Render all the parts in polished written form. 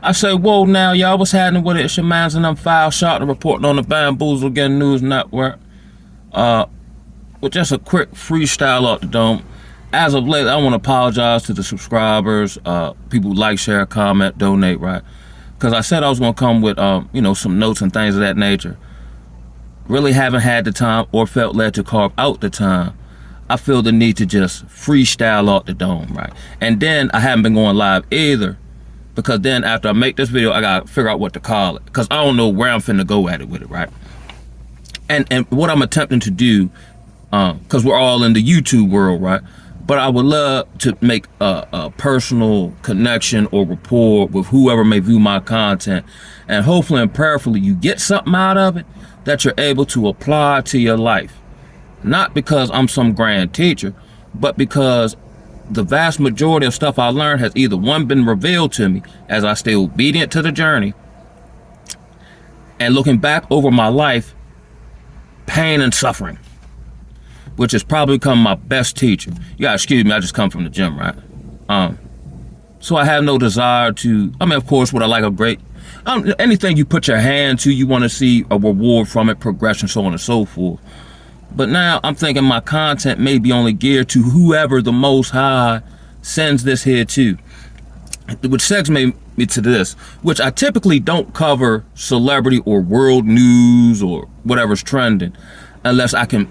I say, whoa, now, y'all, what's happening with it? It's your mans and them files shot and reporting on the Bamboozle Again News Network. With just a quick freestyle off the dome. As of late, I want to apologize to the subscribers, people who like, share, comment, donate, right? Because I said I was going to come with, some notes and things of that nature. Really haven't had the time or felt led to carve out the time. I feel the need to just freestyle off the dome, right? And then I haven't been going live either, because then after I make this video, I got to figure out what to call it, because I don't know where I'm finna go at it with it, right? And what I'm attempting to do, because we're all in the YouTube world, right? But I would love to make a personal connection or rapport with whoever may view my content. And hopefully and prayerfully you get something out of it that you're able to apply to your life. Not because I'm some grand teacher, but because the vast majority of stuff I learned has either one, been revealed to me as I stay obedient to the journey, and looking back over my life, pain and suffering, which has probably become my best teacher. You gotta excuse me, I just come from the gym, right? So I have no desire to, of course, would I like a great, anything you put your hand to, you wanna see a reward from it, progression, so on and so forth. But now I'm thinking my content may be only geared to whoever the Most High sends this here to. Which segues me to this, which I typically don't cover celebrity or world news or whatever's trending, unless I can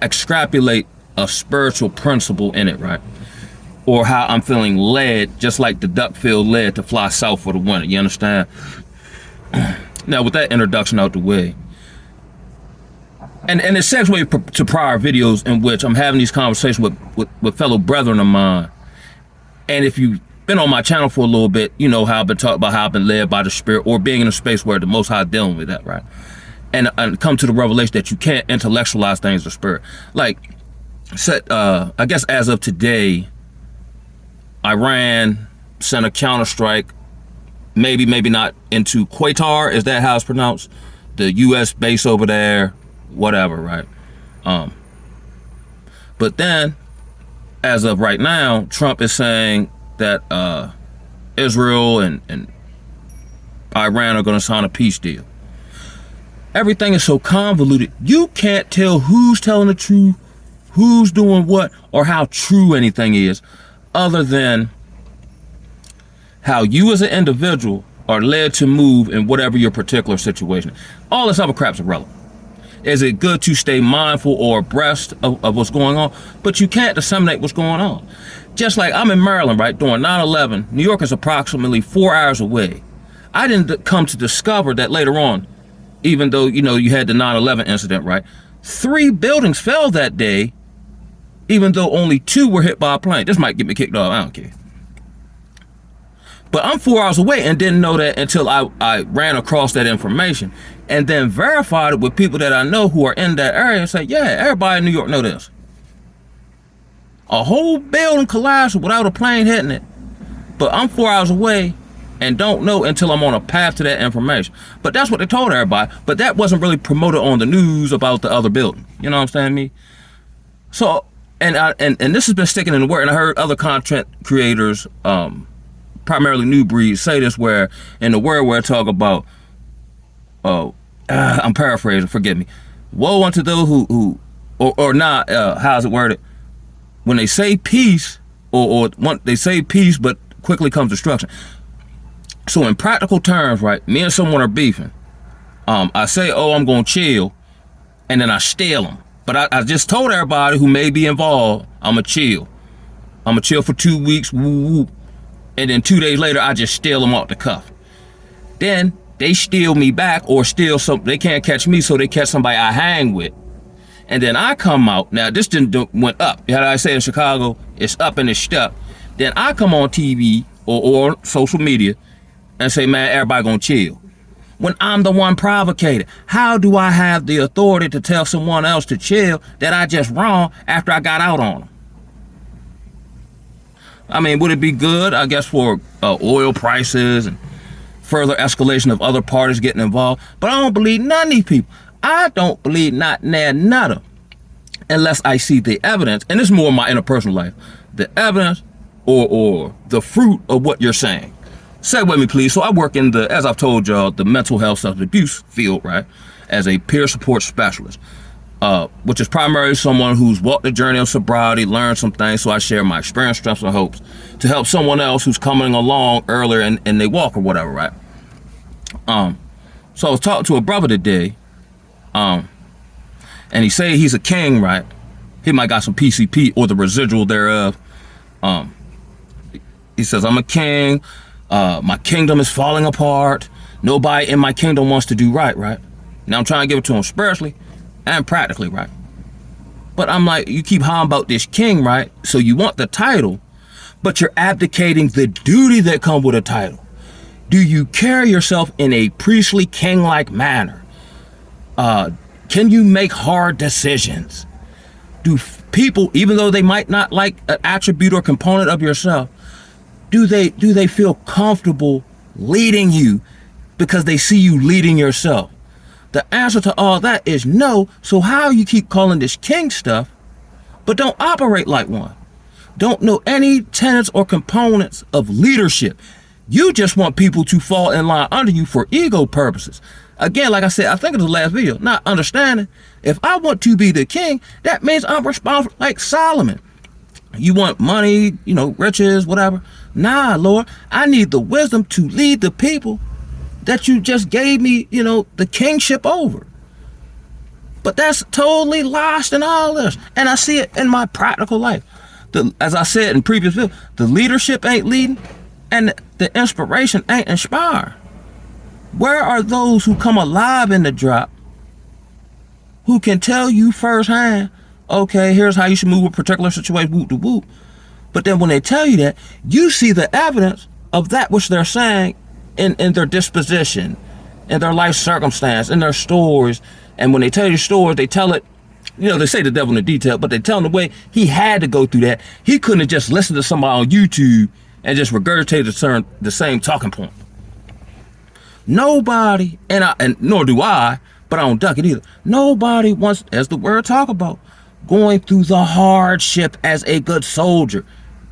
extrapolate a spiritual principle in it, right? Or how I'm feeling led, just like the duck feel led to fly south for the winter, you understand? Now, with that introduction out the way, and it segues to prior videos in which I'm having these conversations with fellow brethren of mine. And if you've been on my channel for a little bit, you know how I've been talking about how I've been led by the Spirit, or being in a space where the Most High dealing with that, right? And come to the revelation that you can't intellectualize things of Spirit. Like, I guess as of today, Iran sent a counterstrike, maybe not, into Qatar, is that how it's pronounced? The U.S. base over there, whatever, right? But then, as of right now, Trump is saying that Israel and Iran are going to sign a peace deal. Everything is so convoluted, you can't tell who's telling the truth, who's doing what, or how true anything is, other than how you as an individual are led to move in whatever your particular situation is. All this other crap's irrelevant. Is it good to stay mindful or abreast of what's going on? But you can't disseminate what's going on. Just like I'm in Maryland, right, during 9/11, New York is approximately 4 hours away. I didn't come to discover that later on, even though, you had the 9/11 incident, right? 3 buildings fell that day, even though only 2 were hit by a plane. This might get me kicked off, I don't care. But I'm 4 hours away and didn't know that until I ran across that information and then verified it with people that I know who are in that area and say, yeah, everybody in New York know this. A whole building collapsed without a plane hitting it. But I'm 4 hours away and don't know until I'm on a path to that information. But that's what they told everybody. But that wasn't really promoted on the news about the other building. You know what I'm saying, me? So, and this has been sticking in the word, and I heard other content creators, primarily New Breed, say this, where in the word where I talk about, I'm paraphrasing, forgive me. Woe unto those who how's it worded? When they say peace, or they say peace, but quickly comes destruction. So in practical terms, right, me and someone are beefing. I say, I'm gonna chill, and then I steal them. But I just told everybody who may be involved, I'ma chill. I'ma chill for 2 weeks, woo. And then 2 days later, I just steal them off the cuff. Then they steal me back, or steal they can't catch me, so they catch somebody I hang with. And then I come out. Now this went up. How did I say in Chicago? It's up and it's stuck. Then I come on TV or social media and say, man, everybody gonna chill. When I'm the one provocated, how do I have the authority to tell someone else to chill that I just wrong after I got out on them? I mean, would it be good, I guess, for oil prices and further escalation of other parties getting involved? But I don't believe none of these people. I don't believe none of them unless I see the evidence, and this is more in my interpersonal life, the evidence or the fruit of what you're saying. Say with me, please. So I work in the, as I've told y'all, the mental health substance abuse field, right? As a peer support specialist, which is primarily someone who's walked the journey of sobriety, learned some things. So I share my experience, strengths, and hopes to help someone else who's coming along earlier in they walk or whatever, right? So I was talking to a brother today, and he say he's a king, right? He might got some PCP or the residual thereof. He says, I'm a king. My kingdom is falling apart. Nobody in my kingdom wants to do right, right? Now I'm trying to give it to him spiritually and practically, right? But I'm like, you keep hollering about this king, right? So you want the title, but you're abdicating the duty that comes with a title. Do you carry yourself in a priestly king-like manner? Can you make hard decisions? Do people, even though they might not like an attribute or component of yourself, do they feel comfortable leading you because they see you leading yourself? The answer to all that is no. So how you keep calling this king stuff, but don't operate like one? Don't know any tenets or components of leadership. You just want people to fall in line under you for ego purposes. Again, like I said, I think it was the last video, not understanding. If I want to be the king, that means I'm responsible like Solomon. You want money, riches, whatever. Nah, Lord, I need the wisdom to lead the people that you just gave me, the kingship over. But that's totally lost in all this. And I see it in my practical life. As I said in previous videos, the leadership ain't leading and the inspiration ain't inspired. Where are those who come alive in the drop, who can tell you firsthand, okay, here's how you should move with a particular situation, whoop to whoop. But then when they tell you that, you see the evidence of that which they're saying in their disposition, in their life circumstance, in their stories. And when they tell you stories, they tell it, they say the devil in the detail, but they tell them the way he had to go through that. He couldn't have just listened to somebody on YouTube and just regurgitated the same talking point. Nobody, and nor do I, but I don't duck it either. Nobody wants, as the word talk about, going through the hardship as a good soldier.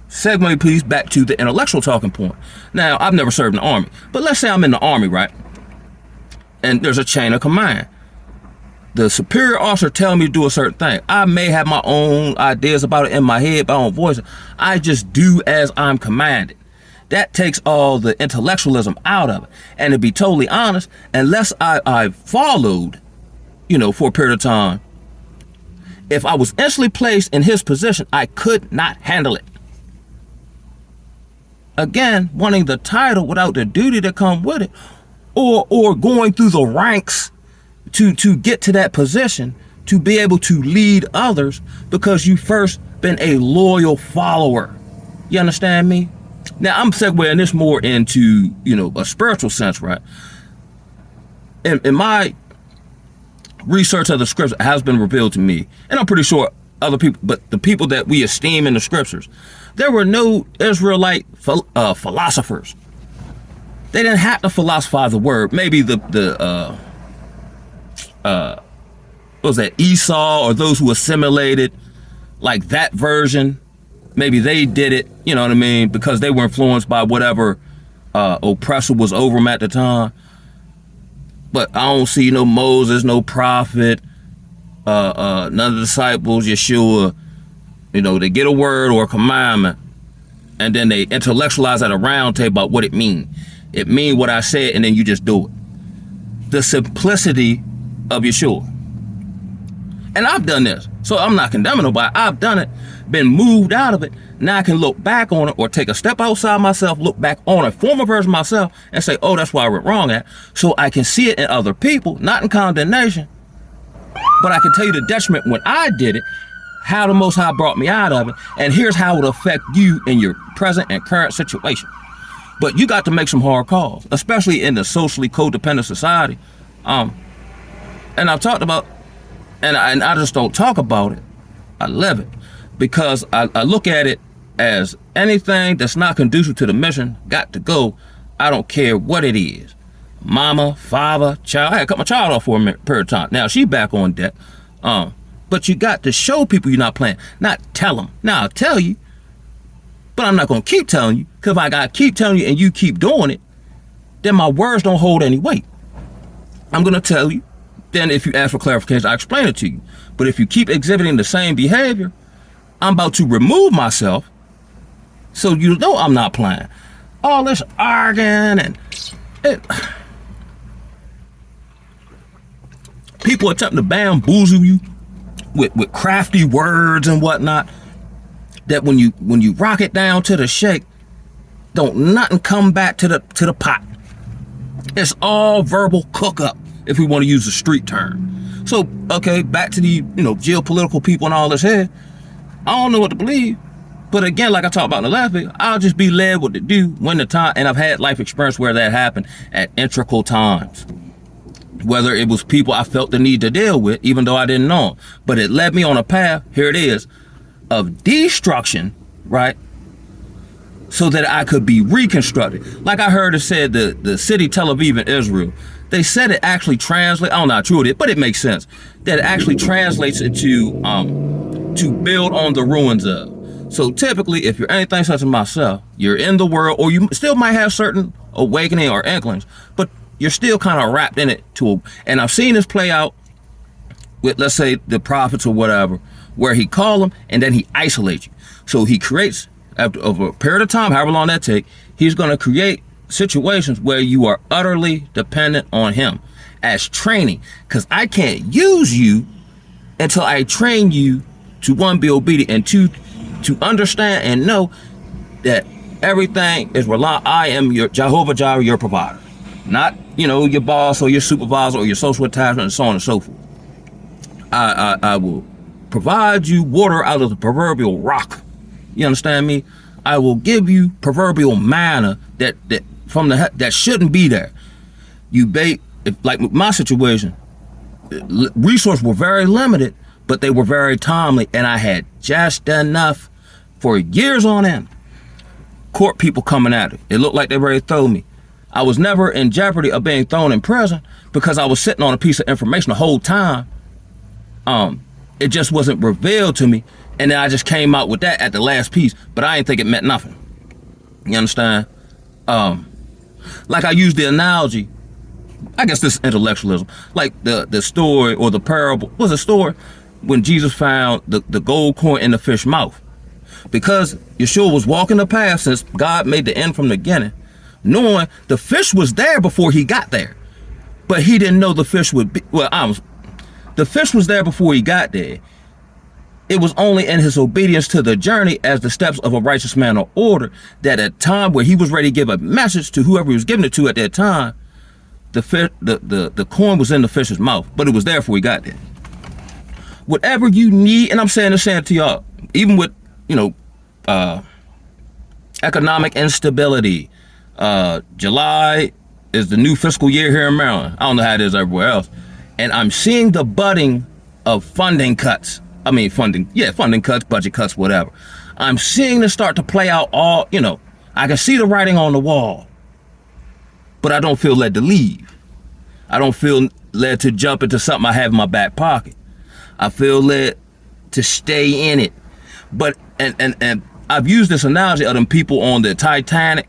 Segue, please, back to the intellectual talking point. Now, I've never served in the army, but let's say I'm in the army, right? And there's a chain of command. The superior officer telling me to do a certain thing. I may have my own ideas about it in my head, my own voice. I just do as I'm commanded. That takes all the intellectualism out of it. And to be totally honest, unless I followed, for a period of time, if I was instantly placed in his position, I could not handle it. Again, wanting the title without the duty to come with it, or going through the ranks to get to that position, to be able to lead others because you first been a loyal follower. You understand me? Now I'm segueing this more into, a spiritual sense, right? In my research of the scripture has been revealed to me, and I'm pretty sure other people, but the people that we esteem in the scriptures, there were no Israelite philosophers. They didn't have to philosophize the word. Maybe what was that, Esau, or those who assimilated, like that version, maybe they did it, you know what I mean, because they were influenced by whatever oppressor was over them at the time. But I don't see no Moses, no prophet, none of the disciples, Yeshua. They get a word or a commandment, and then they intellectualize at a round table about what it means. It means what I said, and then you just do it. The simplicity of Yeshua. And I've done this, so I'm not condemning nobody. I've done it, been moved out of it. Now I can look back on it, or take a step outside myself, look back on a former version of myself, and say, oh, that's why I went wrong at. So I can see it in other people, not in condemnation, but I can tell you the detriment when I did it, how the Most High brought me out of it, and here's how it will affect you in your present and current situation. But you got to make some hard calls, especially in the socially codependent society. And I've talked about, and I just don't talk about it. I live it, because I look at it as anything that's not conducive to the mission got to go. I don't care what it is. Mama, father, child. I had to cut my child off for a period of time. Now she back on deck. But you got to show people you're not playing, not tell them. Now I'll tell you, But I'm not going to keep telling you, because if I got to keep telling you and you keep doing it, then my words don't hold any weight. I'm going to tell you. Then if you ask for clarification, I explain it to you. But if you keep exhibiting the same behavior, I'm about to remove myself so you know I'm not playing. All this arguing and people attempt to bamboozle you with crafty words and whatnot, that when you rock it down to the shake, don't nothing come back to the pot. It's all verbal cook up, if we want to use a street term. So, okay, back to the, geopolitical people and all this here. I don't know what to believe. But again, like I talked about in the last video, I'll just be led what to do when the time, and I've had life experience where that happened at integral times. Whether it was people I felt the need to deal with, even though I didn't know them. But it led me on a path, here it is, of destruction, right? So that I could be reconstructed. Like I heard it said, the city Tel Aviv in Israel, they said it actually translates, I don't know how true it is, but it makes sense, that it actually translates into to build on the ruins of. So typically, if you're anything such as myself, you're in the world, or you still might have certain awakening or inklings, but you're still kind of wrapped in it and I've seen this play out with, let's say, the prophets or whatever, where he call them and then he isolates you. So he creates, over a period of time, however long that take, he's going to create situations where you are utterly dependent on him as training. Because I can't use you until I train you to, one, be obedient, and two, to understand and know that everything is I am your Jehovah Jireh, your provider. Not, your boss or your supervisor or your social attachment and so on and so forth. I will provide you water out of the proverbial rock. You understand me? I will give you proverbial manna that from that shouldn't be there. Like my situation, resources were very limited, but they were very timely, and I had just enough for years on end. Court people coming at it. It looked like they were ready to throw me. I was never in jeopardy of being thrown in prison because I was sitting on a piece of information the whole time. It just wasn't revealed to me, and then I just came out with that at the last piece, but I didn't think it meant nothing. You understand? Like I used the analogy, I guess this is intellectualism, like the story or the parable, was a story when Jesus found the gold coin in the fish mouth. Because Yeshua was walking the path since God made the end from the beginning, knowing the fish was there before he got there. But he didn't know the fish would be, the fish was there before he got there. It was only in his obedience to the journey as the steps of a righteous man are ordered, that at a time where he was ready to give a message to whoever he was giving it to at that time, the coin was in the fish's mouth, but it was there before he got there. Whatever you need, and I'm saying this to y'all, even with, economic instability, July is the new fiscal year here in Maryland. I don't know how it is everywhere else. And I'm seeing the budding of funding cuts, budget cuts, whatever. I'm seeing this start to play out all, I can see the writing on the wall, but I don't feel led to leave. I don't feel led to jump into something I have in my back pocket. I feel led to stay in it. But, and I've used this analogy of them people on the Titanic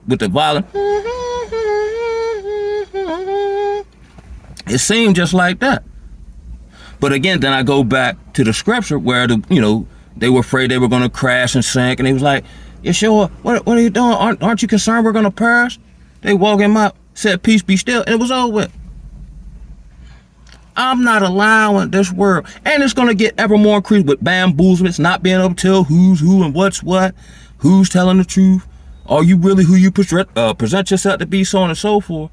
with the violin. It seemed just like that. But again, then I go back to the scripture where they were afraid they were going to crash and sink, and he was like, Yeshua, what are you doing? Aren't you concerned we're going to perish? They woke him up, said, peace be still, and it was over with. I'm not allowing this world, and it's going to get ever more increased with bamboozlements, not being able to tell who's who and what's what, who's telling the truth, are you really who you present yourself to be, so on and so forth.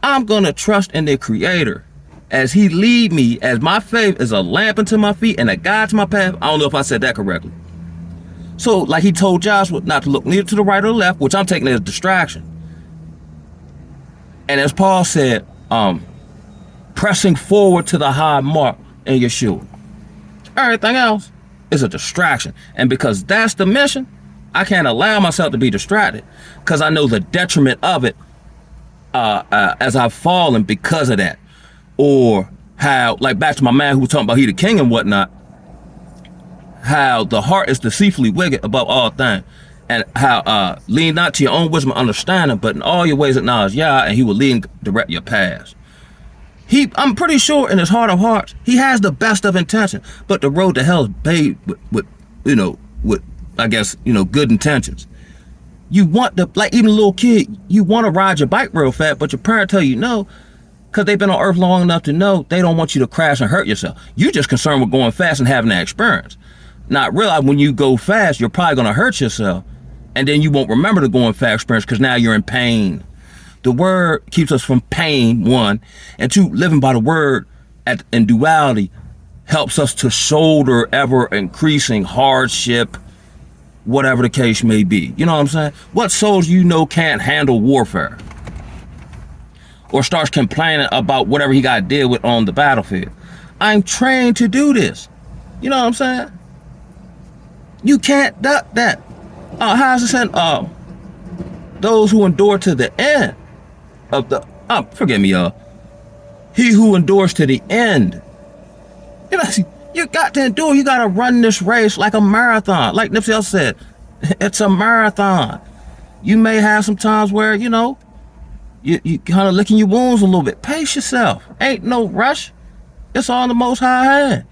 I'm going to trust in the Creator as he lead me, as my faith is a lamp unto my feet and a guide to my path. I don't know if I said that correctly. So like he told Joshua not to look neither to the right or the left, which I'm taking as a distraction. And as Paul said, pressing forward to the high mark in Yeshua. Everything else is a distraction. And because that's the mission, I can't allow myself to be distracted because I know the detriment of it as I've fallen because of that. Or how, like back to my man who was talking about he the king and whatnot, how the heart is deceitfully wicked above all things. and how lean not to your own wisdom and understanding, but in all your ways acknowledge Yah, and He will lead and direct your paths. I'm pretty sure in his heart of hearts, he has the best of intention, but the road to hell is paved with I guess, good intentions. You want like even a little kid, you want to ride your bike real fast, but your parent tell you no, because they've been on earth long enough to know they don't want you to crash and hurt yourself. You're just concerned with going fast and having that experience. Not realize when you go fast, you're probably going to hurt yourself, and then you won't remember the going fast experience because now you're in pain. The word keeps us from pain, one, and two, living by the word in duality helps us to shoulder ever increasing hardship, whatever the case may be. You know what I'm saying? What souls can't handle warfare or starts complaining about whatever he got to deal with on the battlefield? I'm trained to do this. You know what I'm saying? You can't duck that. How's it saying? Those who endure to the end of the, forgive me, y'all. He who endures to the end. You got to endure. You got to run this race like a marathon. Like Nipsey Hussle said, it's a marathon. You may have some times where, you kind of licking your wounds a little bit. Pace yourself. Ain't no rush. It's all in the Most High hand.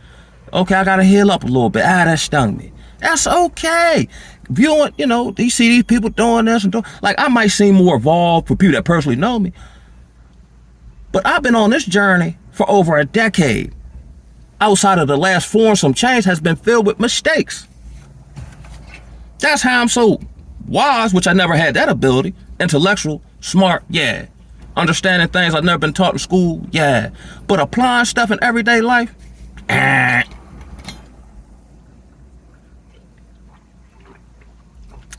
Okay, I got to heal up a little bit. That stung me. That's okay. Viewing, you see these people doing this and doing, like, I might seem more evolved for people that personally know me, but I've been on this journey for over a decade. Outside of the last 4 and some change has been filled with mistakes. That's how I'm so wise, which I never had that ability. Intellectual, smart, yeah. Understanding things I've never been taught in school, yeah. But applying stuff in everyday life,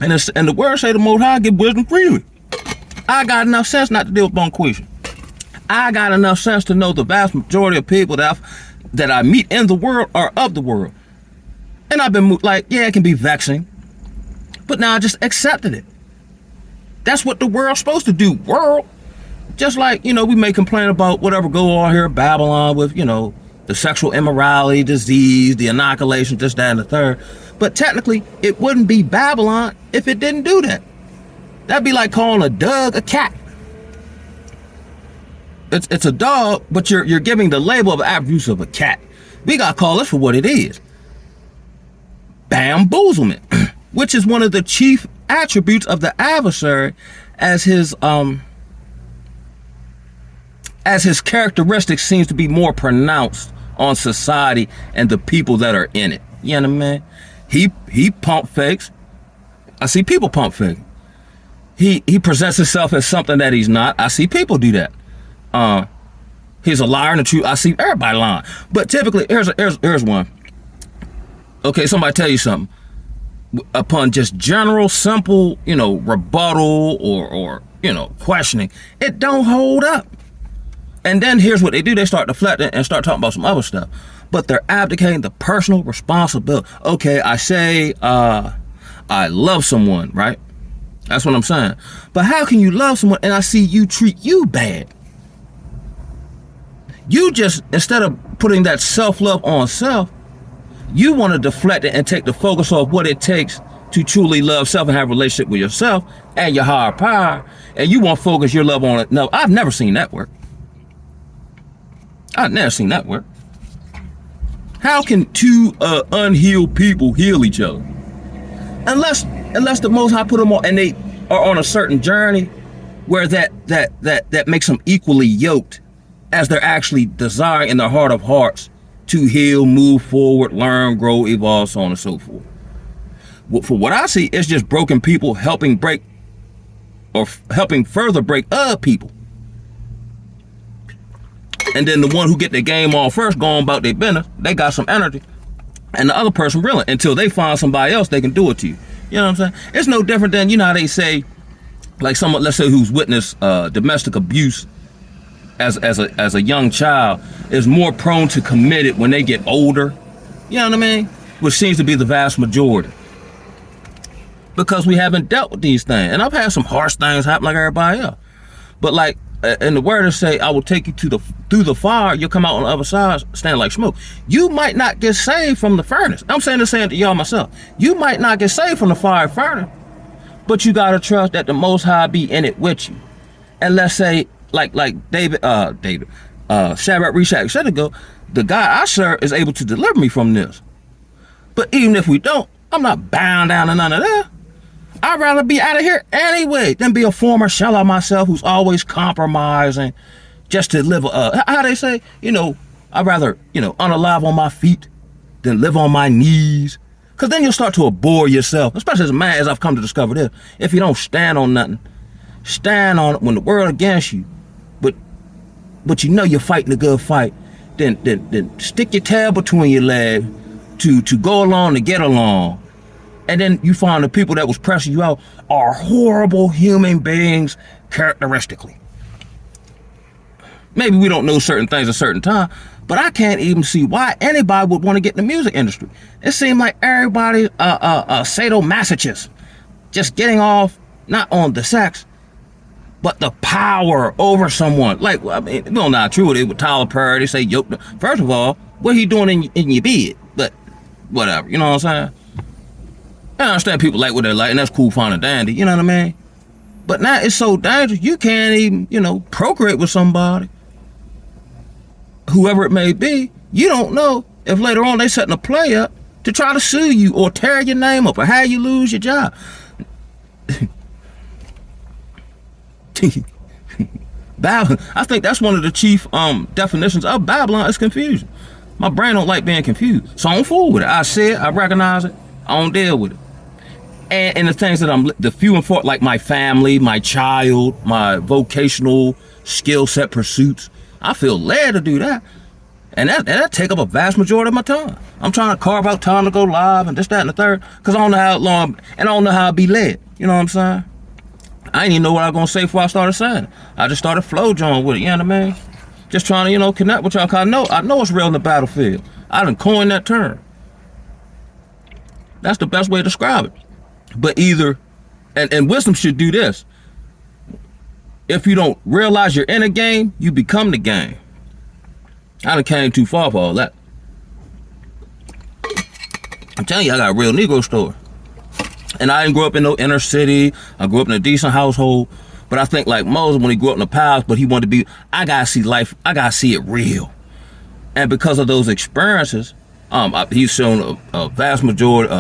And the word say the Most High give wisdom freely. I got enough sense not to deal with Bonquisha. I got enough sense to know the vast majority of people that I meet in the world are of the world. And I've been like, yeah, it can be vexing, but now I just accepted it. That's what the world's supposed to do, world. Just like, we may complain about whatever go on here in Babylon with, the sexual immorality, disease, the inoculation, this, that, and the third. But technically, it wouldn't be Babylon if it didn't do that. That'd be like calling a dog a cat. It's a dog, but you're giving the label of attributes of a cat. We gotta call this for what it is. Bamboozlement, which is one of the chief attributes of the adversary, as his characteristics seems to be more pronounced on society and the people that are in it. You know what I mean? He pump fakes. I see people pump fake. He presents himself as something that he's not. I see people do that. He's a liar and the truth. I see everybody lying. But typically, here's one. Okay, somebody tell you something. Upon just general, simple, rebuttal or questioning, it don't hold up. And then here's what they do. They start deflecting and start talking about some other stuff. But they're abdicating the personal responsibility. Okay, I say I love someone, right? That's what I'm saying. But how can you love someone and I see you treat you bad? You just, instead of putting that self-love on self, you want to deflect it and take the focus off what it takes to truly love self and have a relationship with yourself and your higher power. And you want to focus your love on it. No, I've never seen that work. I've never seen that work. How can two unhealed people heal each other? Unless the Most High put them on, and they are on a certain journey where that makes them equally yoked, as they're actually desiring in their heart of hearts to heal, move forward, learn, grow, evolve, so on and so forth. For what I see, it's just broken people helping further break other people. And then the one who get their game on first, going about their business, they got some energy. And the other person reeling until they find somebody else they can do it to you. You know what I'm saying? It's no different than, how they say, like someone, let's say, who's witnessed domestic abuse as a young child is more prone to commit it when they get older. You know what I mean? Which seems to be the vast majority. Because we haven't dealt with these things. And I've had some harsh things happen like everybody else. But like, and the word is say, I will take you through the fire, you'll come out on the other side standing like smoke. You might not get saved from the furnace. I'm saying the same to y'all myself. You might not get saved from the fire furnace, But you gotta trust that the Most High be in it with you. And let's say, like Shadrach, Meshach, Abednego, the God I serve is able to deliver me from this. But even if we don't, I'm not bound down to none of that. I'd rather be out of here anyway than be a former shell of myself who's always compromising just to live, how they say, I'd rather, unalive on my feet than live on my knees. Because then you'll start to abhor yourself, especially as a man, as I've come to discover this. If you don't stand on nothing, stand on it when the world against you, but you're fighting a good fight, then stick your tail between your legs to go along to get along. And then you find the people that was pressing you out are horrible human beings characteristically. Maybe we don't know certain things at a certain time, but I can't even see why anybody would want to get in the music industry. It seems like everybody sadomasochist, just getting off not on the sex, but the power over someone. Like, I mean, we don't know how true it is with Tyler Perry. They say, first of all, what he doing in your bed? But whatever, you know what I'm saying? I understand people like what they like, and that's cool, fun, and dandy, you know what I mean? But now it's so dangerous, you can't even, procreate with somebody, whoever it may be. You don't know if later on they setting a play up to try to sue you or tear your name up or have you lose your job. Babylon, I think that's one of the chief definitions of Babylon is confusion. My brain don't like being confused, so I don't fool with it. I see it, I recognize it, I don't deal with it. And the things that the few and far, like my family, my child, my vocational skill set pursuits, I feel led to do that. And that take up a vast majority of my time. I'm trying to carve out time to go live and this, that, and the third, because I don't know how long, and I don't know how I'll be led. You know what I'm saying? I didn't even know what I was going to say before I started saying it. I just started flow drawing with it, you know what I mean? Just trying to, connect with y'all, because I know it's real in the battlefield. I done coined that term. That's the best way to describe it. But either, and wisdom should do this. If you don't realize you're in a game, you become the game. I done came too far for all that. I'm telling you, I got a real Negro story. And I didn't grow up in no inner city. I grew up in a decent household. But I think like Moses, when he grew up in the palace, but he wanted to be, I gotta see life, I gotta see it real. And because of those experiences, he's shown a vast majority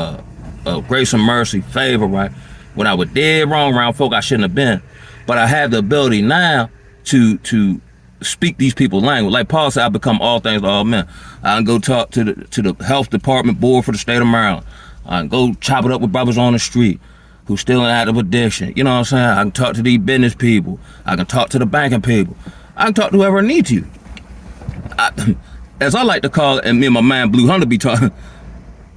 of grace and mercy, favor, right? When I was dead wrong around folk I shouldn't have been. But I have the ability now to speak these people's language. Like Paul said, I become all things to all men. I can go talk to the health department board for the state of Maryland. I can go chop it up with brothers on the street who's still in active addiction. You know what I'm saying? I can talk to these business people. I can talk to the banking people. I can talk to whoever I need to. As I like to call it, and me and my man Blue Hunter be talking,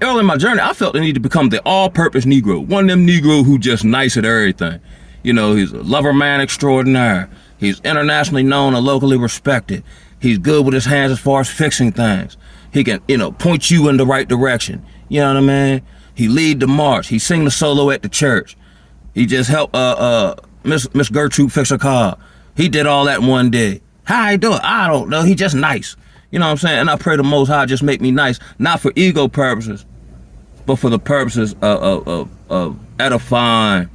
early in my journey, I felt the need to become the all-purpose Negro. One of them Negro who just nice at everything. He's a lover man extraordinaire. He's internationally known and locally respected. He's good with his hands as far as fixing things. He can, point you in the right direction. You know what I mean? He lead the march. He sing the solo at the church. He just helped Miss Gertrude fix her car. He did all that in one day. How he do it? I don't know. He just nice. You know what I'm saying? And I pray the Most High just make me nice, not for ego purposes, but for the purposes of edifying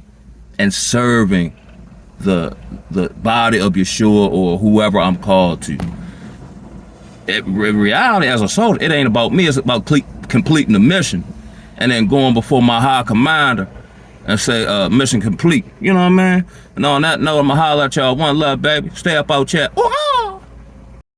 and serving the body of Yeshua or whoever I'm called to. In reality, as a soldier, it ain't about me. It's about completing the mission and then going before my high commander and say, mission complete. You know what I mean? And on that note, I'm going to holler at y'all. One love, baby. Stay up out chat.